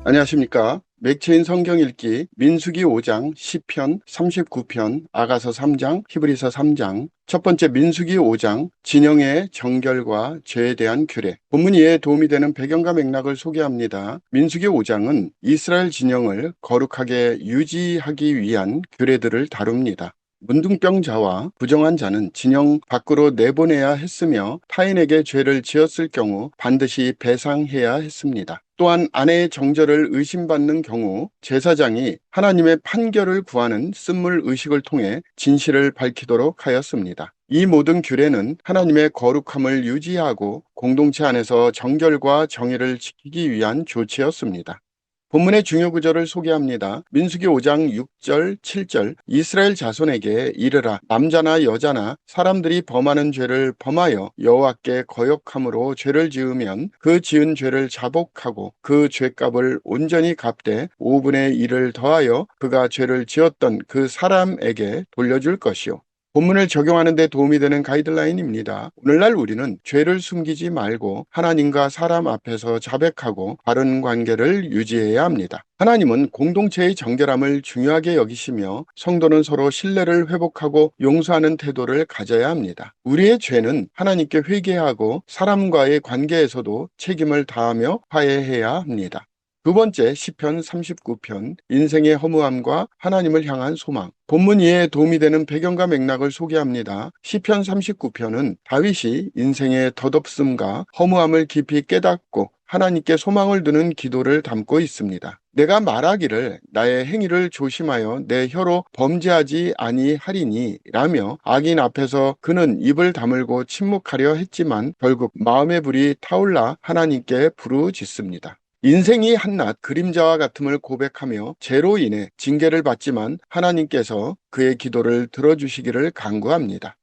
안녕하십니까. 맥체인 성경 읽기 민수기 5장, 시편 39편, 아가서 3장, 히브리서 3장. 첫 번째 민수기 5장 진영의 정결과 죄에 대한 규례. 본문 이해에 도움이 되는 배경과 맥락을 소개합니다. 민수기 5장은 이스라엘 진영을 거룩하게 유지하기 위한 규례들을 다룹니다. 문둥병자와 부정한 자는 진영 밖으로 내보내야 했으며 타인에게 죄를 지었을 경우 반드시 배상해야 했습니다. 또한 아내의 정절을 의심받는 경우 제사장이 하나님의 판결을 구하는 쓴물 의식을 통해 진실을 밝히도록 하였습니다. 이 모든 규례는 하나님의 거룩함을 유지하고 공동체 안에서 정결과 정의를 지키기 위한 조치였습니다. 본문의 중요 구절을 소개합니다. 민수기 5장 6절, 7절 이스라엘 자손에게 이르라 남자나 여자나 사람들이 범하는 죄를 범하여 여호와께 거역함으로 죄를 지으면 그 지은 죄를 자복하고 그 죄값을 온전히 갚되 5분의 1을 더하여 그가 죄를 지었던 그 사람에게 돌려줄 것이요. 본문을 적용하는 데 도움이 되는 가이드라인입니다. 오늘날 우리는 죄를 숨기지 말고 하나님과 사람 앞에서 자백하고 바른 관계를 유지해야 합니다. 하나님은 공동체의 정결함을 중요하게 여기시며 성도는 서로 신뢰를 회복하고 용서하는 태도를 가져야 합니다. 우리의 죄는 하나님께 회개하고 사람과의 관계에서도 책임을 다하며 화해해야 합니다. 두 번째 시편 39편 인생의 허무함과 하나님을 향한 소망. 본문 이해에 도움이 되는 배경과 맥락을 소개합니다. 시편 39편은 다윗이 인생의 덧없음과 허무함을 깊이 깨닫고 하나님께 소망을 두는 기도를 담고 있습니다. 내가 말하기를 나의 행위를 조심하여 내 혀로 범죄하지 아니하리니 라며 악인 앞에서 그는 입을 다물고 침묵하려 했지만 결국 마음의 불이 타올라 하나님께 부르짖습니다. 인생이 한낱 그림자와 같음을 고백하며 죄로 인해 징계를 받지만 하나님께서 그의 기도를 들어주시기를 간구합니다.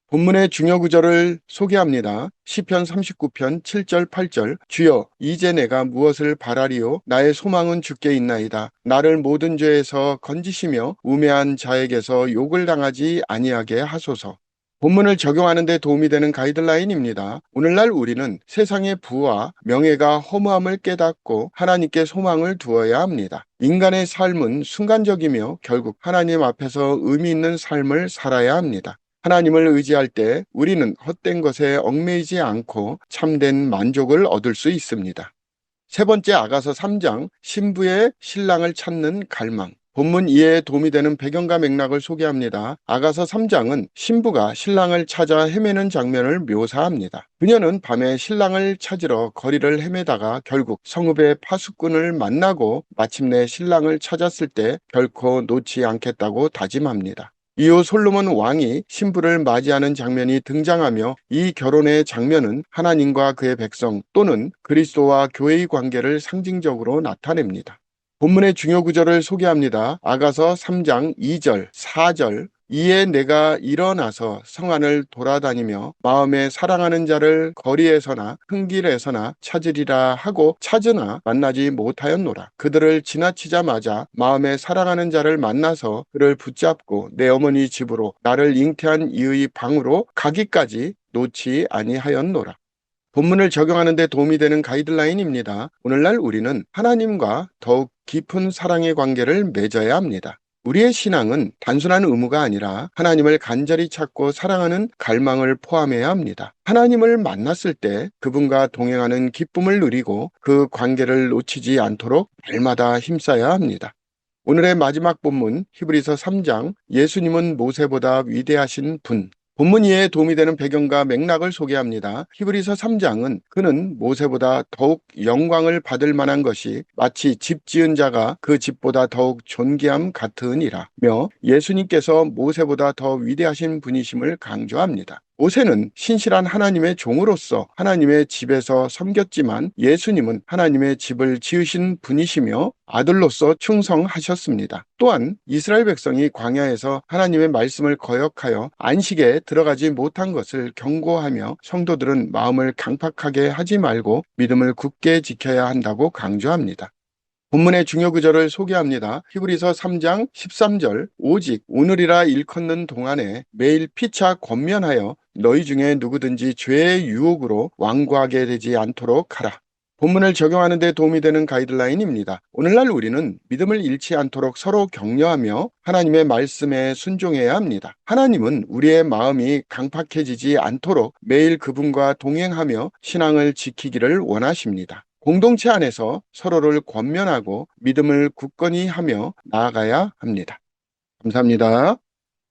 본문의 중요 구절을 소개합니다. 시편 39편 7절 8절 주여 이제 내가 무엇을 바라리요 나의 소망은 주께 있나이다. 나를 모든 죄에서 건지시며 우매한 자에게서 욕을 당하지 아니하게 하소서. 본문을 적용하는 데 도움이 되는 가이드라인입니다. 오늘날 우리는 세상의 부와 명예가 허무함을 깨닫고 하나님께 소망을 두어야 합니다. 인간의 삶은 순간적이며 결국 하나님 앞에서 의미 있는 삶을 살아야 합니다. 하나님을 의지할 때 우리는 헛된 것에 얽매이지 않고 참된 만족을 얻을 수 있습니다. 세 번째 아가서 3장 신부의 신랑을 찾는 갈망. 본문 이해에 도움이 되는 배경과 맥락을 소개합니다. 아가서 3장은 신부가 신랑을 찾아 헤매는 장면을 묘사합니다. 그녀는 밤에 신랑을 찾으러 거리를 헤매다가 결국 성읍의 파수꾼을 만나고 마침내 신랑을 찾았을 때 결코 놓지 않겠다고 다짐합니다. 이후 솔로몬 왕이 신부를 맞이하는 장면이 등장하며 이 결혼의 장면은 하나님과 그의 백성 또는 그리스도와 교회의 관계를 상징적으로 나타냅니다. 본문의 중요 구절을 소개합니다. 아가서 3장 2절, 4절 이에 내가 일어나서 성 안을 돌아다니며 마음에 사랑하는 자를 거리에서나 큰 길에서나 찾으리라 하고 찾으나 만나지 못하였노라. 그들을 지나치자마자 마음에 사랑하는 자를 만나서 그를 붙잡고 내 어머니 집으로 나를 잉태한 이의 방으로 가기까지 놓지 아니하였노라. 본문을 적용하는 데 도움이 되는 가이드라인입니다. 오늘날 우리는 하나님과 더욱 깊은 사랑의 관계를 맺어야 합니다. 우리의 신앙은 단순한 의무가 아니라 하나님을 간절히 찾고 사랑하는 갈망을 포함해야 합니다. 하나님을 만났을 때 그분과 동행하는 기쁨을 누리고 그 관계를 놓치지 않도록 날마다 힘써야 합니다. 오늘의 마지막 본문 히브리서 3장 예수님은 모세보다 위대하신 분. 본문 이해에 도움이 되는 배경과 맥락을 소개합니다. 히브리서 3장은 그는 모세보다 더욱 영광을 받을 만한 것이 마치 집 지은 자가 그 집보다 더욱 존귀함 같으니라 며 예수님께서 모세보다 더 위대하신 분이심을 강조합니다. 모세는 신실한 하나님의 종으로서 하나님의 집에서 섬겼지만 예수님은 하나님의 집을 지으신 분이시며 아들로서 충성하셨습니다. 또한 이스라엘 백성이 광야에서 하나님의 말씀을 거역하여 안식에 들어가지 못한 것을 경고하며 성도들은 마음을 강팍하게 하지 말고 믿음을 굳게 지켜야 한다고 강조합니다. 본문의 중요 구절을 소개합니다. 히브리서 3장 13절 오직 오늘이라 일컫는 동안에 매일 피차 권면하여 너희 중에 누구든지 죄의 유혹으로 완고하게 되지 않도록 하라. 본문을 적용하는 데 도움이 되는 가이드라인입니다. 오늘날 우리는 믿음을 잃지 않도록 서로 격려하며 하나님의 말씀에 순종해야 합니다. 하나님은 우리의 마음이 강팍해지지 않도록 매일 그분과 동행하며 신앙을 지키기를 원하십니다. 공동체 안에서 서로를 권면하고 믿음을 굳건히 하며 나아가야 합니다. 감사합니다.